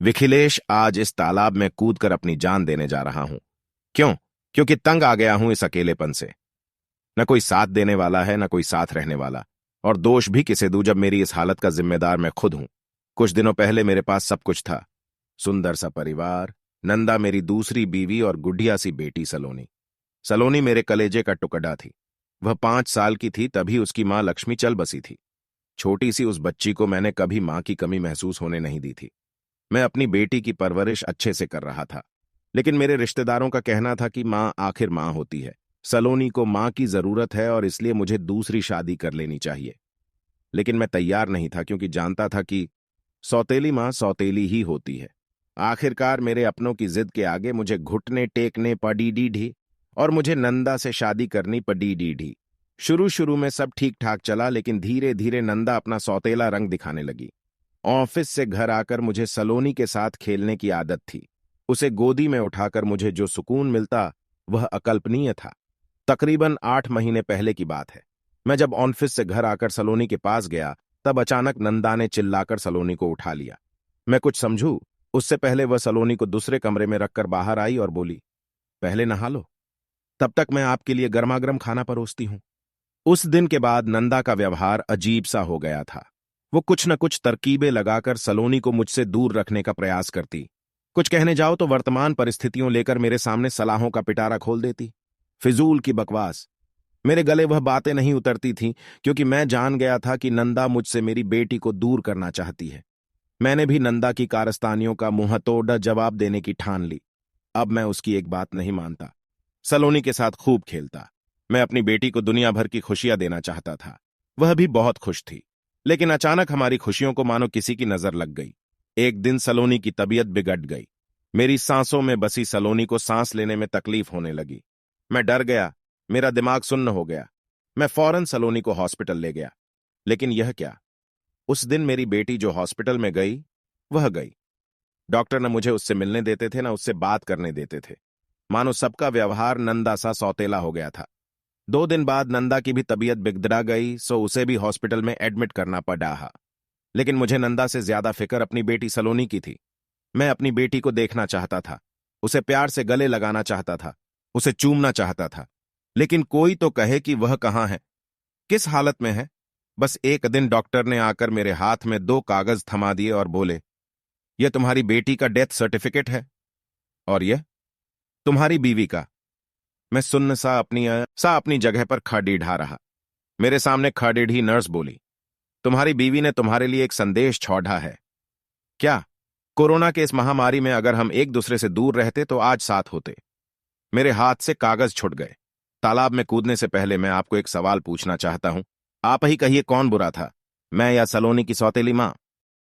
विखिलेश, आज इस तालाब में कूदकर अपनी जान देने जा रहा हूं। क्यों? क्योंकि तंग आ गया हूं इस अकेलेपन से। न कोई साथ देने वाला है, न कोई साथ रहने वाला। और दोष भी किसे दूं जब मेरी इस हालत का जिम्मेदार मैं खुद हूं। कुछ दिनों पहले मेरे पास सब कुछ था। सुंदर सा परिवार, नंदा मेरी दूसरी बीवी और गुड्डिया सी बेटी सलोनी। सलोनी मेरे कलेजे का टुकड़ा थी। वह 5 साल की थी तभी उसकी मां लक्ष्मी चल बसी थी। छोटी सी उस बच्ची को मैंने कभी मां की कमी महसूस होने नहीं दी थी। मैं अपनी बेटी की परवरिश अच्छे से कर रहा था, लेकिन मेरे रिश्तेदारों का कहना था कि मां आखिर मां होती है। सलोनी को मां की जरूरत है और इसलिए मुझे दूसरी शादी कर लेनी चाहिए। लेकिन मैं तैयार नहीं था, क्योंकि जानता था कि सौतेली मां सौतेली ही होती है। आखिरकार मेरे अपनों की जिद के आगे मुझे घुटने टेकने पड़ी ढी और मुझे नंदा से शादी करनी पड़ी ढी। शुरू शुरू में सब ठीक ठाक चला, लेकिन धीरे धीरे नंदा अपना सौतेला रंग दिखाने लगी। ऑफिस से घर आकर मुझे सलोनी के साथ खेलने की आदत थी। उसे गोदी में उठाकर मुझे जो सुकून मिलता वह अकल्पनीय था। तकरीबन 8 महीने पहले की बात है। मैं जब ऑफिस से घर आकर सलोनी के पास गया, तब अचानक नंदा ने चिल्लाकर सलोनी को उठा लिया। मैं कुछ समझूं उससे पहले वह सलोनी को दूसरे कमरे में रखकर बाहर आई और बोली, पहले नहा लो, तब तक मैं आपके लिए गर्मागर्म खाना परोसती हूं। उस दिन के बाद नंदा का व्यवहार अजीब सा हो गया था। वो कुछ न कुछ तरकीबें लगाकर सलोनी को मुझसे दूर रखने का प्रयास करती। कुछ कहने जाओ तो वर्तमान परिस्थितियों लेकर मेरे सामने सलाहों का पिटारा खोल देती। फिजूल की बकवास। मेरे गले वह बातें नहीं उतरती थीं, क्योंकि मैं जान गया था कि नंदा मुझसे मेरी बेटी को दूर करना चाहती है। मैंने भी नंदा की कारस्तानियों का मुंहतोड़ जवाब देने की ठान ली। अब मैं उसकी एक बात नहीं मानता। सलोनी के साथ खूब खेलता। मैं अपनी बेटी को दुनिया भर की खुशियां देना चाहता था। वह भी बहुत खुश थी। लेकिन अचानक हमारी खुशियों को मानो किसी की नजर लग गई। एक दिन सलोनी की तबीयत बिगड़ गई। मेरी सांसों में बसी सलोनी को सांस लेने में तकलीफ होने लगी। मैं डर गया। मेरा दिमाग सुन्न हो गया। मैं फौरन सलोनी को हॉस्पिटल ले गया। लेकिन यह क्या, उस दिन मेरी बेटी जो हॉस्पिटल में गई वह गई। डॉक्टर न मुझे उससे मिलने देते थे, न उससे बात करने देते थे। मानो सबका व्यवहार नंदा सा सौतेला हो गया था। 2 दिन बाद नंदा की भी तबीयत बिगड़ गई, सो उसे भी हॉस्पिटल में एडमिट करना पड़ा। लेकिन मुझे नंदा से ज्यादा फिक्र अपनी बेटी सलोनी की थी। मैं अपनी बेटी को देखना चाहता था, उसे प्यार से गले लगाना चाहता था, उसे चूमना चाहता था। लेकिन कोई तो कहे कि वह कहाँ है, किस हालत में है। बस एक दिन डॉक्टर ने आकर मेरे हाथ में 2 कागज थमा दिए और बोले, यह तुम्हारी बेटी का डेथ सर्टिफिकेट है और यह तुम्हारी बीवी का। मैं सुन्न सा अपनी जगह पर खड़ी ढा रहा। मेरे सामने खड़ी ही नर्स बोली, तुम्हारी बीवी ने तुम्हारे लिए एक संदेश छोड़ा है। क्या? कोरोना के इस महामारी में अगर हम एक दूसरे से दूर रहते तो आज साथ होते। मेरे हाथ से कागज छूट गए। तालाब में कूदने से पहले मैं आपको एक सवाल पूछना चाहता हूं। आप ही कहिए, कौन बुरा था, मैं या सलोनी की सौतेली मां?